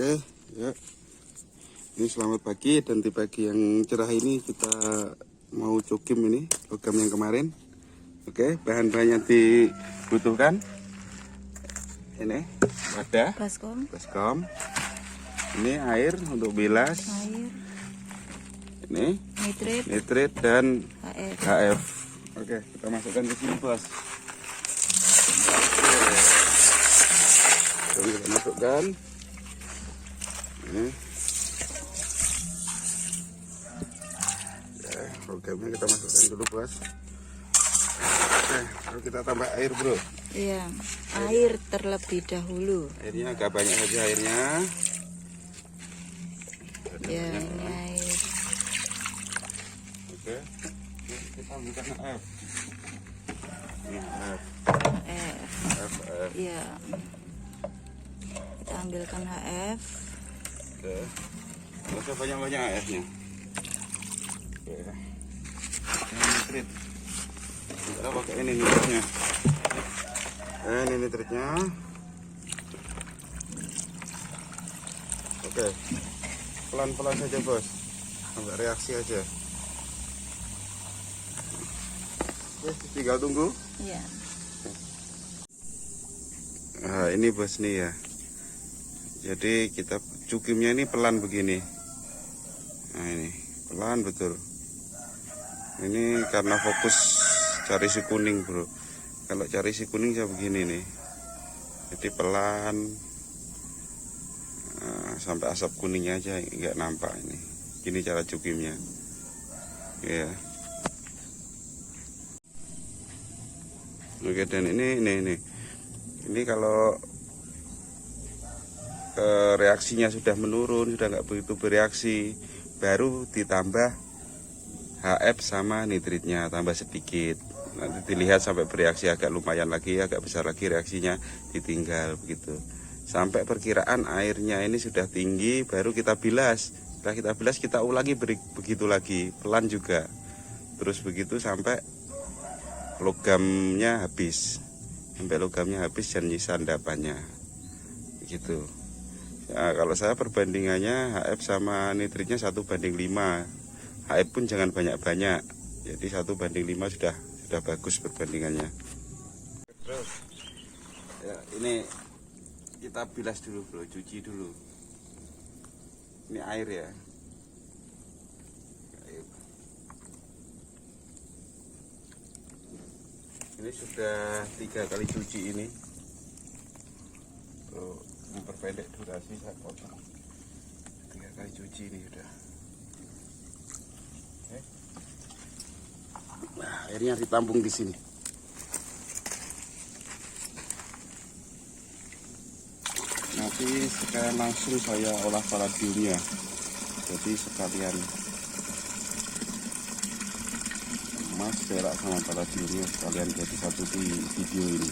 Oke, ya. Ini selamat pagi, dan di pagi yang cerah ini kita mau cokim ini logam yang kemarin. Oke, bahan-bahan yang dibutuhkan ini wadah, baskom. Ini air untuk bilas, ini nitrit dan HF. Oke, kita masukkan ke sini, bos. Oke, kita masukkan. Ini ya, logamnya kita masukkan dulu, bos. Oke, lalu kita tambah air, bro. Iya, air terlebih dahulu. Airnya agak banyak saja airnya. Ya, ini air. Oke, ini kita ambilkan HF. Ini HF. HF. Iya, kita ambilkan HF. Oke, nggak usah banyak-banyak HF-nya. Oke, ini nitrit. Kita pakai ini nitritnya. Ini nitritnya. Oke, pelan-pelan saja, bos, sampai reaksi aja. Oke, tinggal tunggu. Iya. Nah, ini bos nih ya. Jadi kita cukimnya ini pelan begini. Nah, ini pelan betul. Ini karena fokus cari si kuning, bro. Kalau cari si kuning saya begini nih. Jadi pelan. Nah, sampai asap kuningnya aja nggak nampak ini. Gini cara cukimnya. Ya. Oke, dan ini kalau reaksinya sudah menurun, sudah nggak begitu bereaksi, baru ditambah HF sama nitritnya, tambah sedikit. Nanti dilihat sampai bereaksi agak lumayan lagi, agak besar lagi reaksinya, ditinggal begitu. Sampai perkiraan airnya ini sudah tinggi, baru kita bilas. Setelah kita bilas, kita ulangi begitu lagi, pelan juga. Terus begitu sampai logamnya habis. Sampai logamnya habis dan nyisa endapannya. Begitu. Ya, kalau saya perbandingannya HF sama nitritnya 1:5. HF pun jangan banyak-banyak. Jadi 1:5 sudah bagus perbandingannya. Terus ya, ini kita bilas dulu, bro, cuci dulu. Ini air ya. Air. Ini sudah 3 kali cuci ini. Tuh, memperpendek durasi saya potong 3 kali cuci ini sudah. Oke. Nah, airnya ditampung di sini. Nanti sekarang langsung saya olah palladiumnya. Jadi sekalian emas, perak sama palladiumnya sekalian jadi satu di video ini.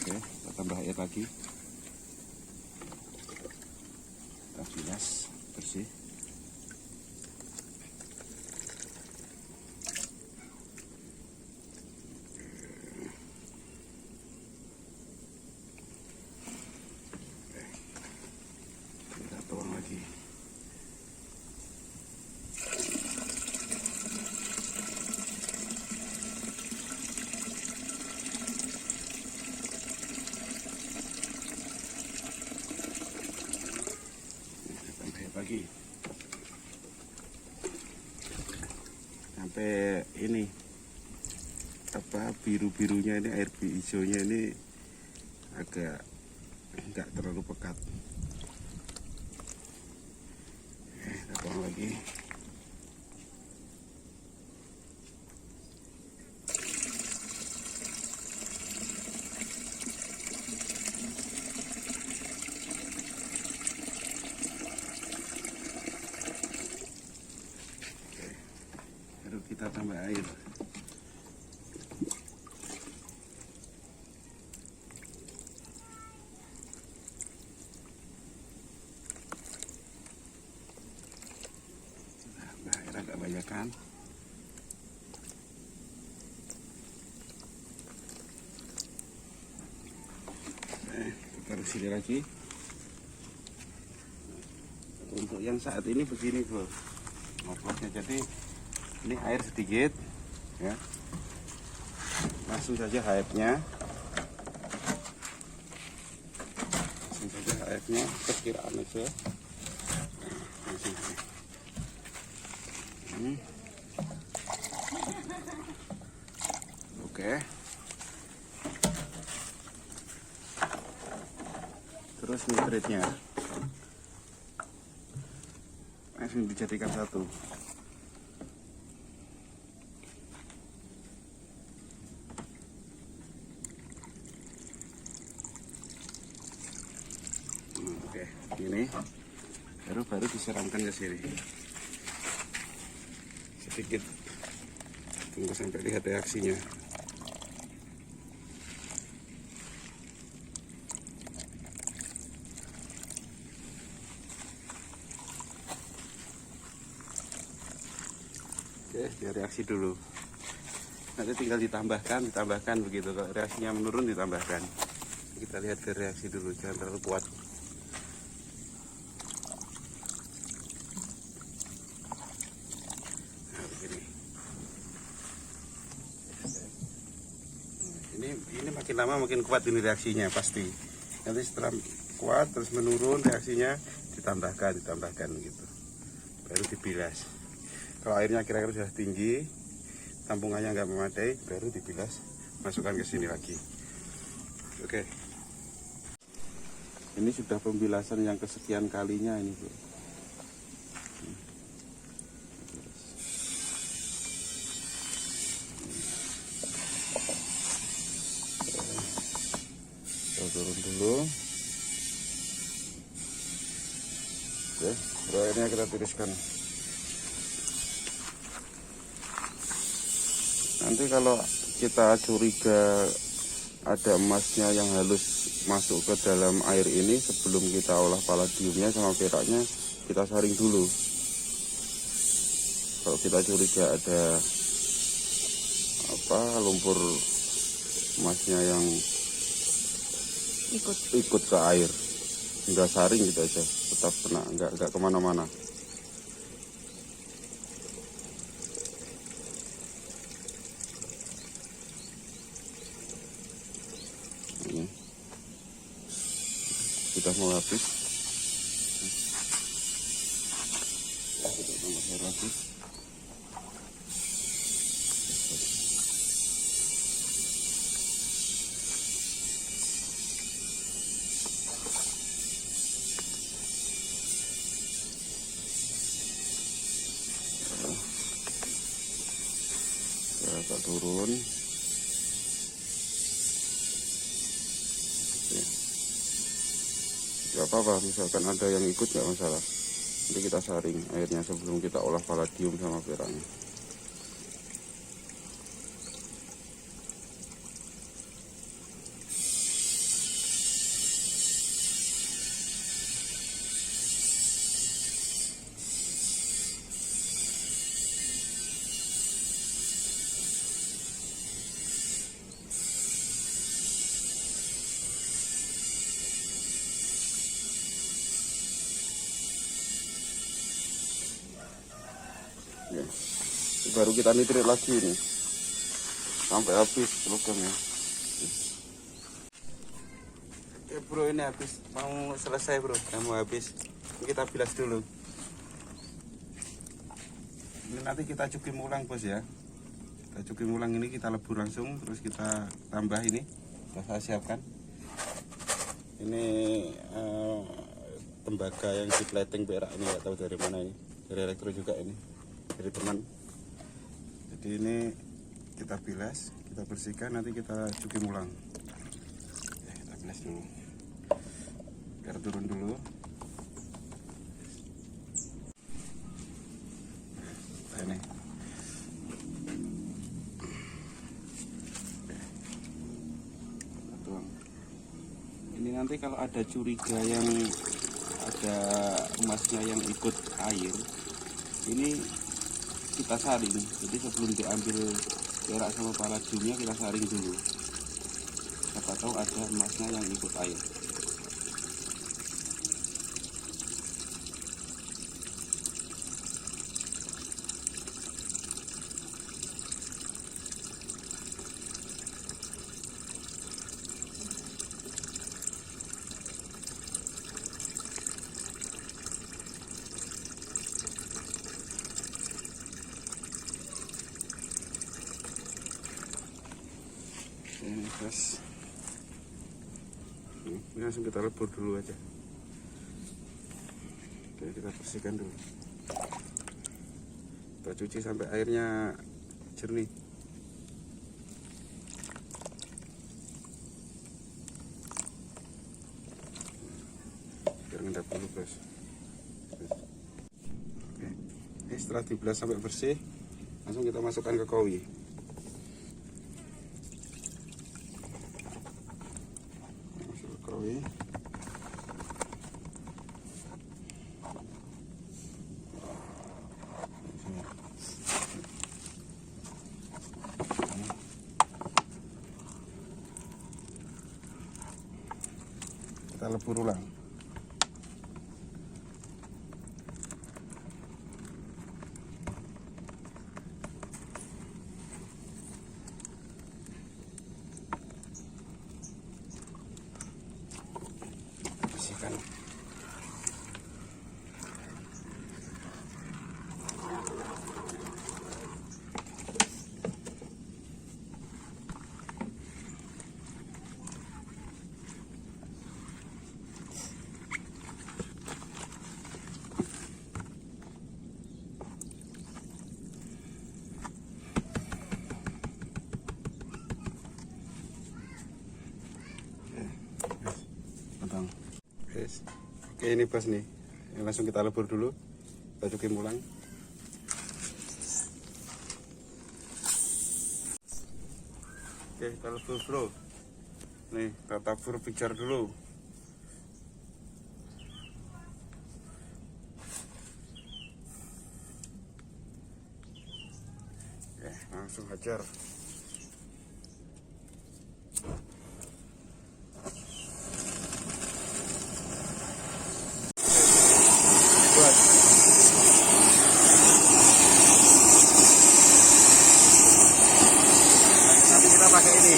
Kita tambah air lagi, kita bilas bersih. Kita tuang lagi. Lagi sampai ini apa biru-birunya ini, air hijaunya ini agak enggak terlalu pekat. Kita tuang lagi. Kita tambah air. tambahkan. Taruh sini lagi. Untuk yang saat ini begini bro, ngoploknya. Jadi ini air sedikit, ya. Langsung saja HF-nya. Langsung saja HF-nya, perkiraan aja. Langsung saja. Oke. Terus nitritnya langsung dijadikan satu. Oke, ini baru disiramkan ke sini. Sedikit, tunggu sampai lihat reaksinya. Oke, dia reaksi dulu. Nanti tinggal ditambahkan begitu. Kalau reaksinya menurun ditambahkan. Kita lihat ke reaksi dulu, jangan terlalu kuat. Nah, begini. Ini makin lama makin kuat ini reaksinya pasti. Nanti setelah kuat terus menurun reaksinya ditambahkan gitu. Baru dibilas. Kalau airnya kira-kira sudah tinggi, tampungannya nggak memadai, baru dibilas, masukkan ke sini lagi. Oke. Ini sudah pembilasan yang kesekian kalinya ini, bro. Kita turun dulu. Oke, airnya kita tiriskan. Nanti kalau kita curiga ada emasnya yang halus masuk ke dalam air ini, sebelum kita olah palladiumnya sama peraknya, kita saring dulu. Kalau kita curiga ada lumpur emasnya yang ikut ke air, nggak saring gitu aja, tetap kena, nggak kemana-mana. Ini sudah mau habis. Kita tambah air lagi. Kita agak turun. Gak apa-apa, misalkan ada yang ikut gak masalah. Nanti kita saring airnya sebelum kita olah palladium sama peraknya. Ya. Baru kita nitrit lagi nih sampai habis logamnya. Oke bro, ini habis, mau selesai bro, mau habis. Ini kita bilas dulu. Ini nanti kita cukim ulang bos ya. Kita cukim ulang ini, kita lebur langsung, terus kita tambah ini. Sudah saya siapkan. Ini tembaga yang di plating perak ini, nggak tahu dari mana ini. Dari elektro juga ini, dari teman. Jadi ini kita bilas, kita bersihkan, nanti kita cukim ulang. Ya, kita bilas dulu biar turun dulu. Nah, ini tuang. Ini nanti kalau ada curiga yang ada emasnya yang ikut air, ini kita saring. Jadi sebelum diambil perak sama palladiumnya kita saring dulu. Siapa tahu ada emasnya yang ikut air. Ini guys, ini langsung kita lebur dulu aja. Oke, kita bersihkan dulu, kita cuci sampai airnya jernih. Biar ngendap dulu guys. Oke, ini setelah dibelas sampai bersih, langsung kita masukkan ke koi. Kita lebur ulang. Bersihkan. Oke, ini bas nih, yang langsung kita lebur dulu, kita cuci ulang. Oke, kita lebur bro. Nih, kita tabur pijar dulu. Oke, langsung hajar. Nanti kita pakai ini.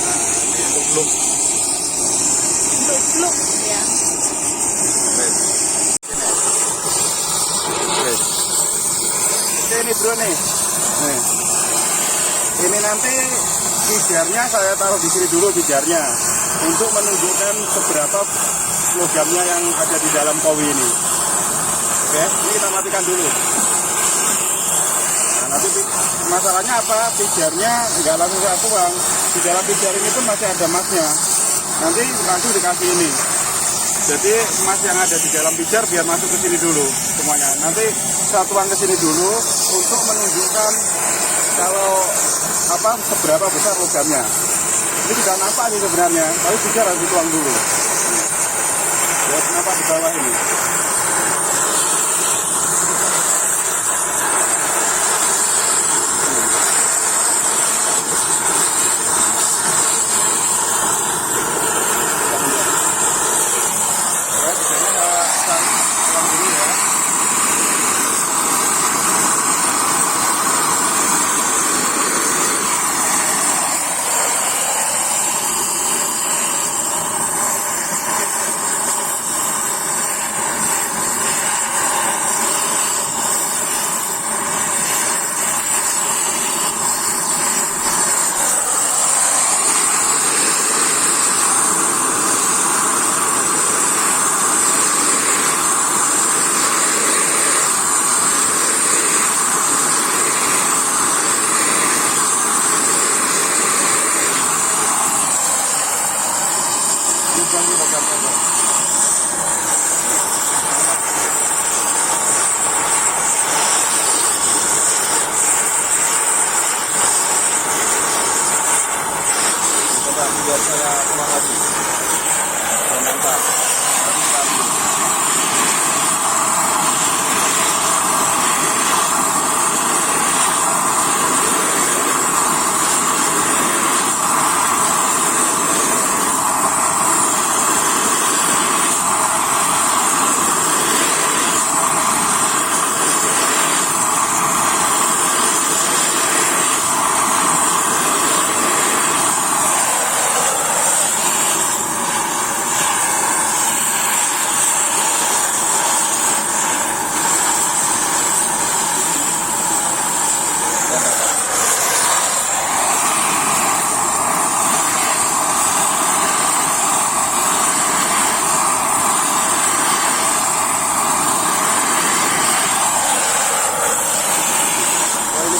Nah, ini untuk blok. Untuk blok ya. Oke, ini bro nih. Nih. Ini nanti pijarnya saya taruh di sini dulu pijarnya untuk menunjukkan seberapa logamnya yang ada di dalam kowi ini. Oke, ini kita matikan dulu. Nah, nanti masalahnya apa? Pijarnya nggak langsung saya tuang. Di dalam pijar ini pun masih ada emasnya. Nanti langsung dikasih ini. Jadi emas yang ada di dalam pijar biar masuk ke sini dulu semuanya. Nanti saya tuang ke sini dulu untuk menunjukkan kalau apa seberapa besar logamnya. Ini tidak nampak nih sebenarnya, tapi pijar harus dituang dulu. Ya, kenapa di bawah ini?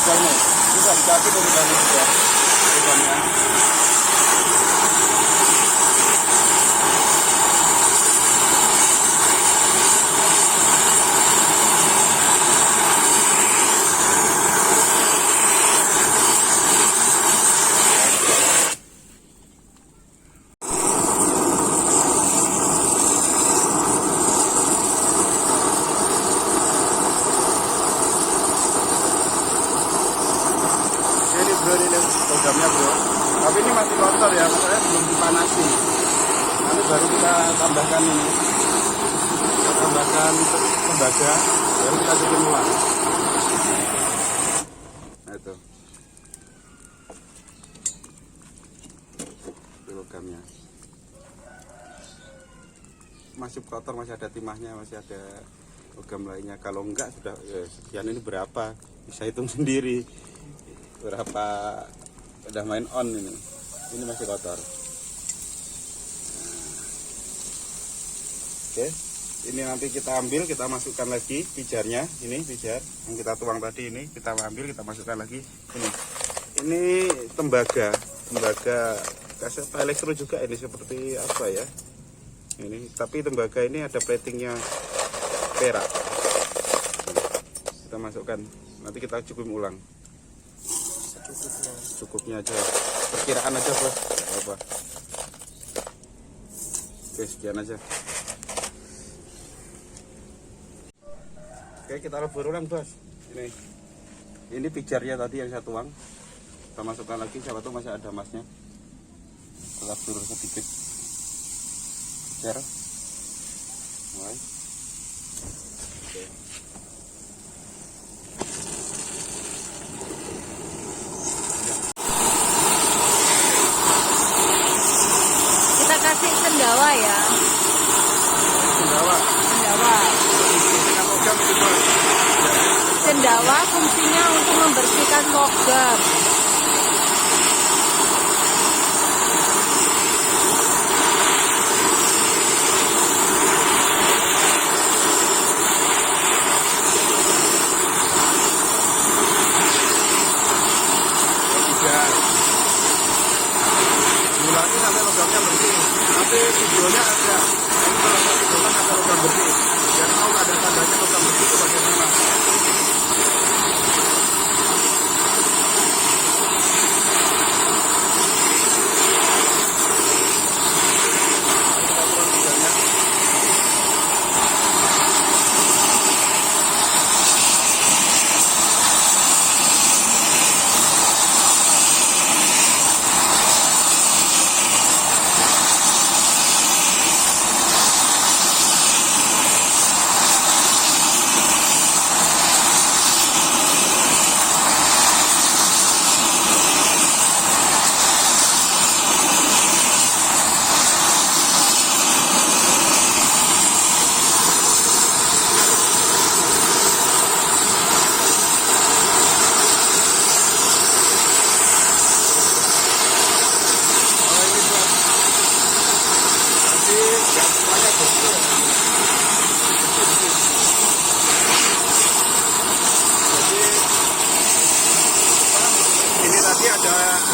juga ini sudah dikasih dari tadi juga logamnya. Ini logamnya bro, tapi ini masih kotor ya, makanya belum dipanasi. Nanti baru kita tambahkan ini, kita tambahkan tembaga, baru kita bikin ulang. Nah itu logamnya masih kotor, masih ada timahnya, masih ada logam lainnya. Kalau enggak sudah sekian ini berapa, bisa hitung sendiri berapa udah main on ini masih kotor. Oke, ini nanti kita ambil, kita masukkan lagi pijarnya, ini pijar yang kita tuang tadi, ini kita ambil, kita masukkan lagi ini tembaga kaset elektro juga, ini seperti apa ya ini, tapi tembaga ini ada platingnya perak. Kita masukkan, nanti kita cukup ulang. Cukupnya aja, perkiraan aja bos, gak apa. Oke, sekian aja. Oke, kita lebur ulang bos. Ini pijarnya tadi yang saya tuang, kita masukkan lagi, siapa tahu masih ada emasnya. Kita lebur sedikit pijar. Oke. Kasih sendawa ya. Sendawa fungsinya untuk membersihkan logam. Mulai sampai logamnya bersih. Nanti videonya ada, ini kalau satu doang ada logam bersih. Biar tahu ada tandanya logam bersih itu bagaimana.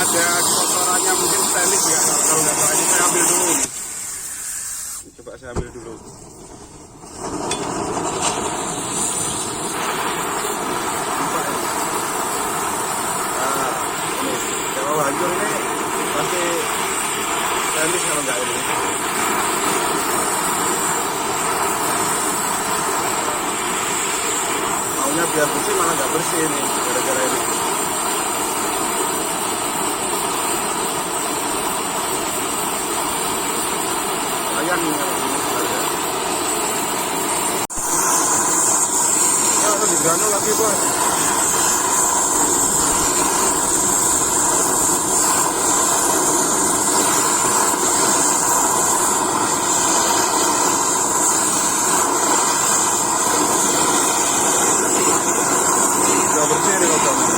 Ada kotorannya mungkin stainless ya, kalau nggak salah. Ini saya ambil dulu ini. Coba saya ambil dulu. Nah, ini kalau hancur ini pasti stainless kalau nggak ini. Maunya biar bersih malah nggak bersih ini gara-gara ini. Sayang ini kalau ini sebenarnya. Ya harus digranul lagi bos. Sudah bersih nih logamnya.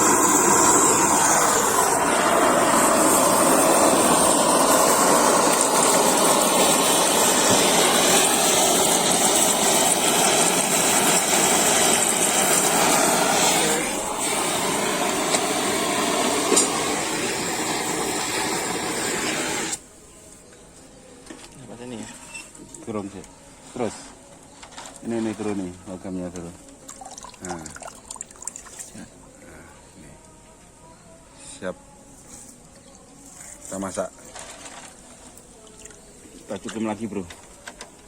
logamnya bro. Nah, ini. Siap kita masak. Kita cukup lagi bro.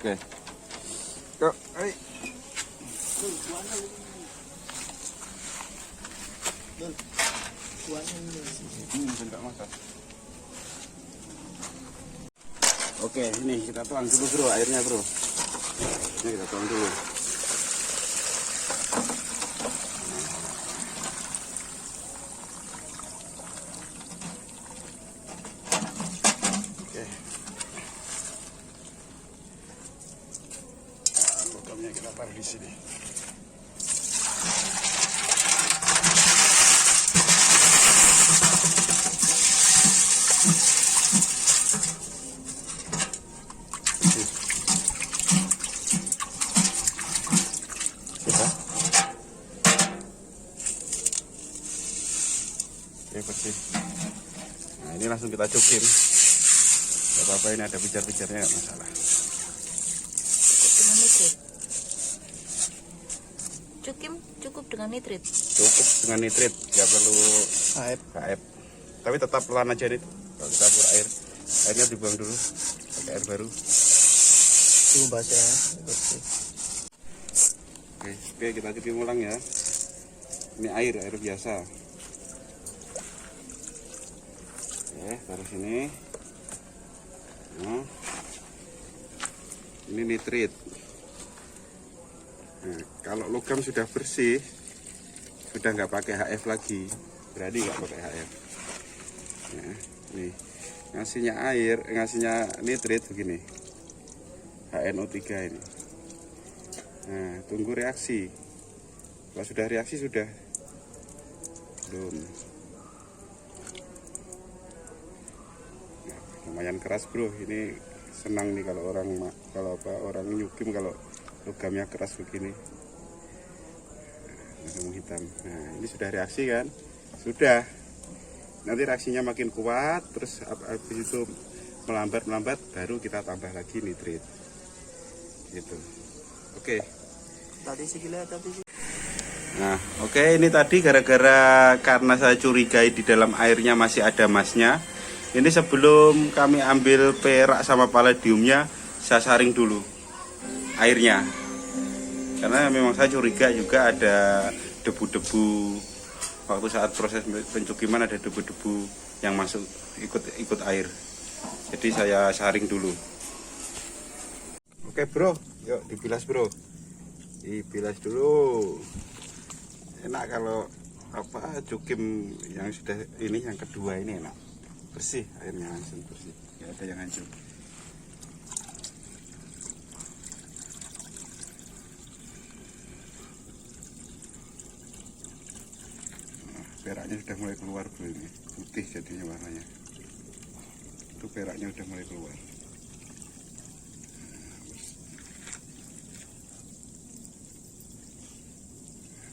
Oke. Kok, ayo. Oke, ini kita tuang dulu bro airnya bro. Ini kita tuang dulu. Oke. Logamnya kita taruh di sini. Oke, bersih. Nah, ini langsung kita cukin. Gak apa-apa, ini ada pijar-pijarnya, gak masalah. Dengan nitrit. Cukup dengan nitrit. Cukup dengan nitrit, gak perlu HF. Tapi tetap pelan aja nih. Kalau kita campur air, airnya dibuang dulu. Pakai air baru. Itu basah. Oke, kita cuci ulang ya. Ini air biasa. Oke, taruh sini. Nah, ini nitrit. Nah, kalau logam sudah bersih, sudah nggak pakai HF lagi, berarti nggak pakai HF. Nah, nih ngasihnya nitrit begini, HNO3 ini. Nah, tunggu reaksi. Kalau sudah reaksi sudah belum. Nah, lumayan keras bro, ini senang nih kalau orang nyukim kalau logamnya keras begini. Langsung hitam. Nah, ini sudah reaksi kan? Sudah. Nanti reaksinya makin kuat, terus habis itu melambat baru kita tambah lagi nitrit. Gitu. Oke. Nah, oke, ini tadi gara-gara karena saya curigai di dalam airnya masih ada emasnya. Ini sebelum kami ambil perak sama palladiumnya, saya saring dulu airnya. Karena memang saya curiga juga ada debu-debu. Waktu saat proses pencukiman ada debu-debu yang masuk ikut air. Jadi saya saring dulu. Oke bro, yuk dibilas bro. Dibilas dulu. Enak kalau cukim yang sudah ini yang kedua ini enak. Bersih airnya, langsung bersih. Nggak ada yang hancur. Peraknya sudah mulai keluar bro, ini putih jadinya warnanya. Itu peraknya sudah mulai keluar.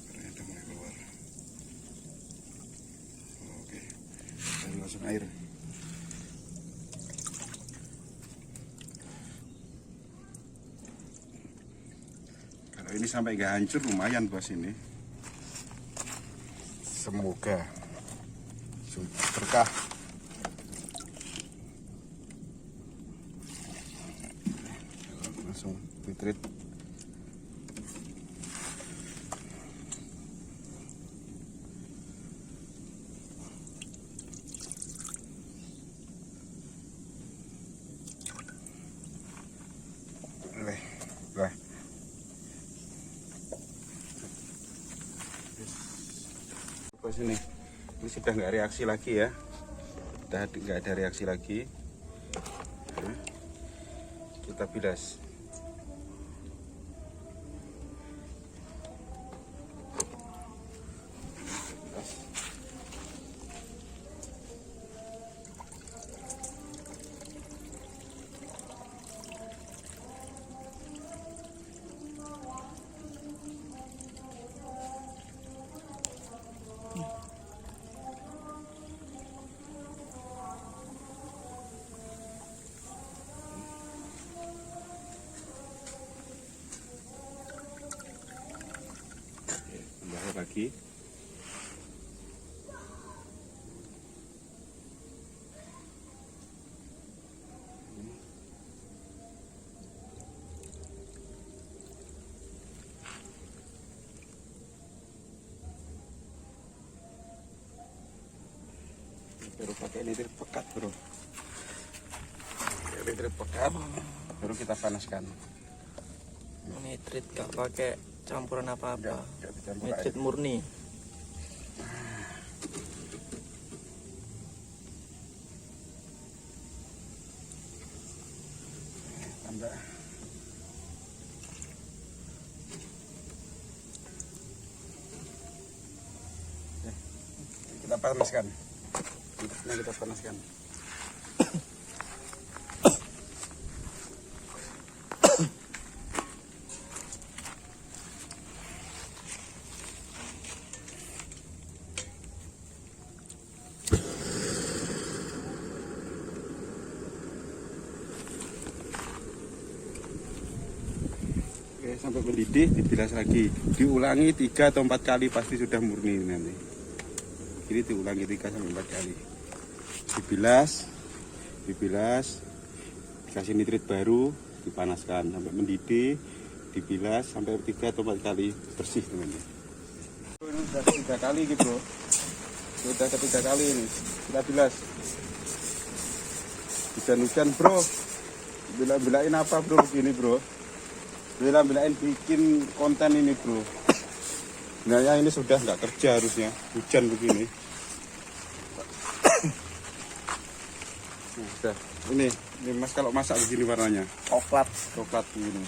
Peraknya sudah mulai keluar. Oke, baru langsung air. Kalau ini sampai nggak hancur lumayan bos ini. Semoga berkah. Langsung nitrit. Lah. Ini sudah nggak reaksi lagi ya, sudah nggak ada reaksi lagi. Nah, kita bilas. tambah lagi. Baru pakai nitrit pekat bro, nitrit pekat baru kita panaskan. Nitrit gak pakai campuran apa-apa. Nggak dicampur Nitrit air. murni. Tambah. Oke, kita panaskan. Nitritnya kita panaskan. Oke, sampai mendidih dibilas lagi, diulangi 3 atau 4 kali pasti sudah murni nanti. Ini diulangi 3 sampai 4 kali. Dibilas, dikasih nitrit baru, dipanaskan sampai mendidih, dibilas sampai 3 atau 4 kali bersih teman-teman. Ini sudah ketiga kali gitu bro. Sudah ketiga kali ini kita bilas. Hujan-hujan bro, bela-belain apa bro begini bro? Bela-belain bikin konten ini bro. Sebenarnya ini sudah nggak kerja harusnya, hujan begini. Nah, sudah. Ini mas kalau masak begini warnanya coklat begini.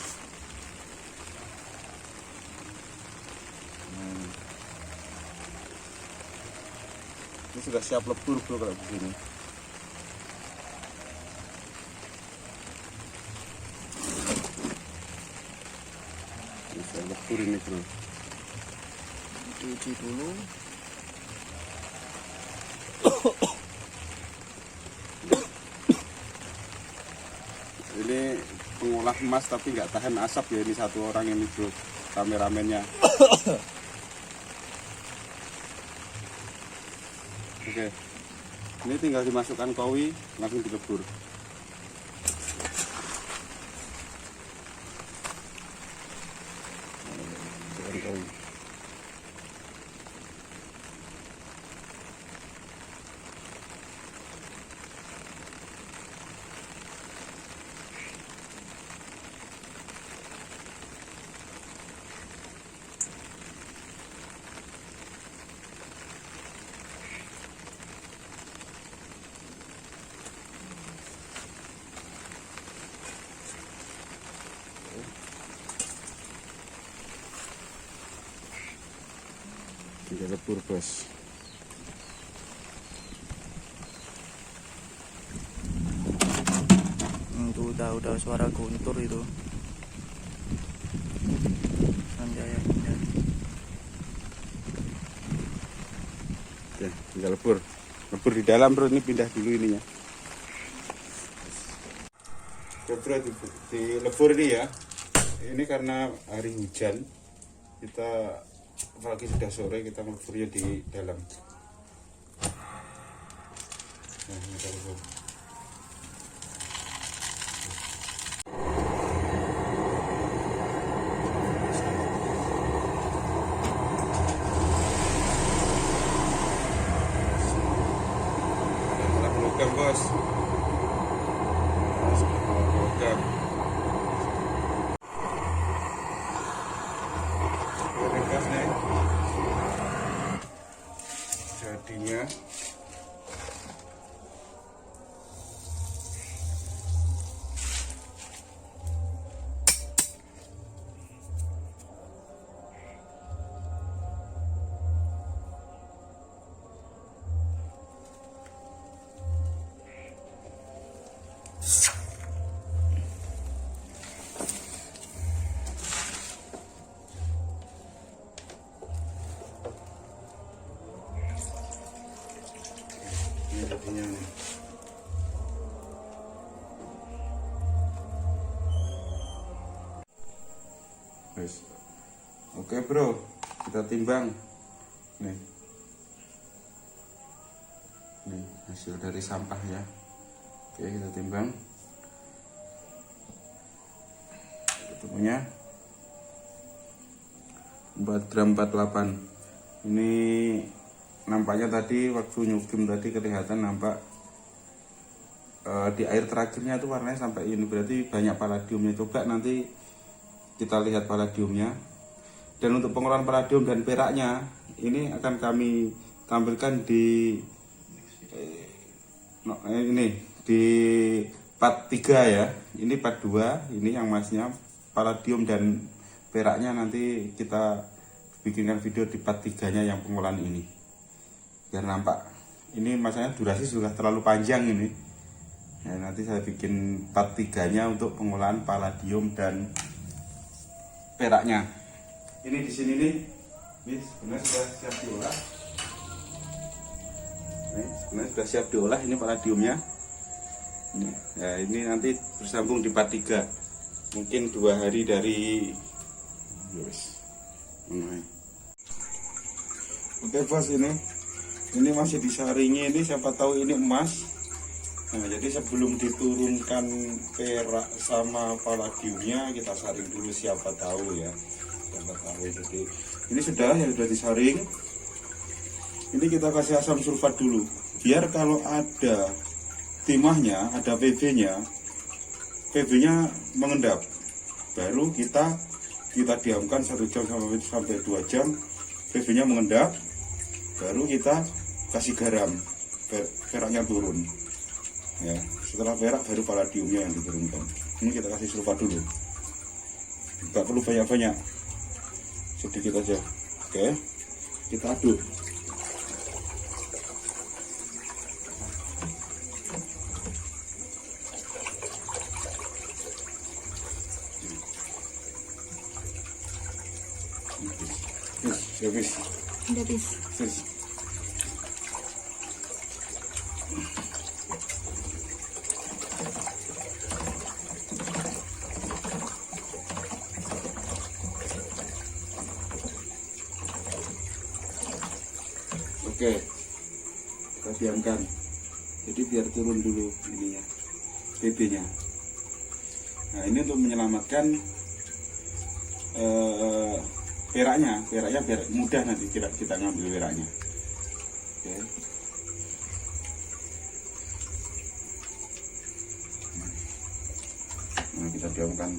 Ini sudah siap lebur bro kalau begini. Ini sudah lebur ini bro. Cuci dulu. Ini pengolah emas tapi nggak tahan asap ya, ini satu orang ini bro, kameramennya. Oke, ini tinggal dimasukkan kowi, langsung dilebur. Masukkan kowi. Tinggal lebur bos. Tuh udah suara guntur itu. Anjay. Oke, tinggal lebur. Lebur di dalam bro, ini pindah dulu ininya. Oke bro, di lebur ini ya. Ini karena hari hujan, kita apalagi sudah sore, kita meleburnya di dalam. Nah, ini kita lebur. Logam bos, logam. Ringkas nih jadinya. Ini jadinya nih. Oke bro, kita timbang. Nih hasil dari sampah ya. Oke, kita timbang. Ketemunya 4 gram 48. Ini nampaknya tadi waktu nyukim tadi kelihatan nampak di air terakhirnya itu warnanya sampai ini, berarti banyak palladiumnya. Coba nanti kita lihat palladiumnya. Dan untuk pengolahan palladium dan peraknya ini akan kami tampilkan di ini di part 3 ya. Ini part 2, ini yang masnya palladium dan peraknya nanti kita bikinkan video di part 3-nya yang pengolahan ini. Biar nampak. Ini masanya durasi sudah terlalu panjang ini. Ya, nanti saya bikin part 3-nya untuk pengolahan palladium dan peraknya. Ini di sini nih. Ini sebenarnya sudah siap diolah. Ini sebenarnya sudah siap diolah, ini palladiumnya. Ini, ya, ini nanti bersambung di part 3. Mungkin 2 hari dari Oke bos, ini masih disaringi. Ini siapa tahu ini emas. Nah, jadi sebelum diturunkan perak sama palladiumnya kita saring dulu, siapa tahu ya. Siapa tahu. Jadi ini sudah disaring. Ini kita kasih asam sulfat dulu. Biar kalau ada timahnya, ada PB-nya mengendap. Baru kita diamkan 1 jam sampai 2 jam, PB-nya mengendap. Baru kita kasih garam, peraknya turun. Ya, setelah perak baru palladiumnya yang diturunkan. Ini kita kasih sulfat dulu. Tidak perlu banyak-banyak, sedikit aja. Oke, kita aduk. Habis. Udah habis. Oke, kita diamkan. Jadi biar turun dulu ininya, PB-nya. Nah, ini untuk menyelamatkan peraknya biar mudah nanti kita ngambil peraknya. Oke. Nah, kita diamkan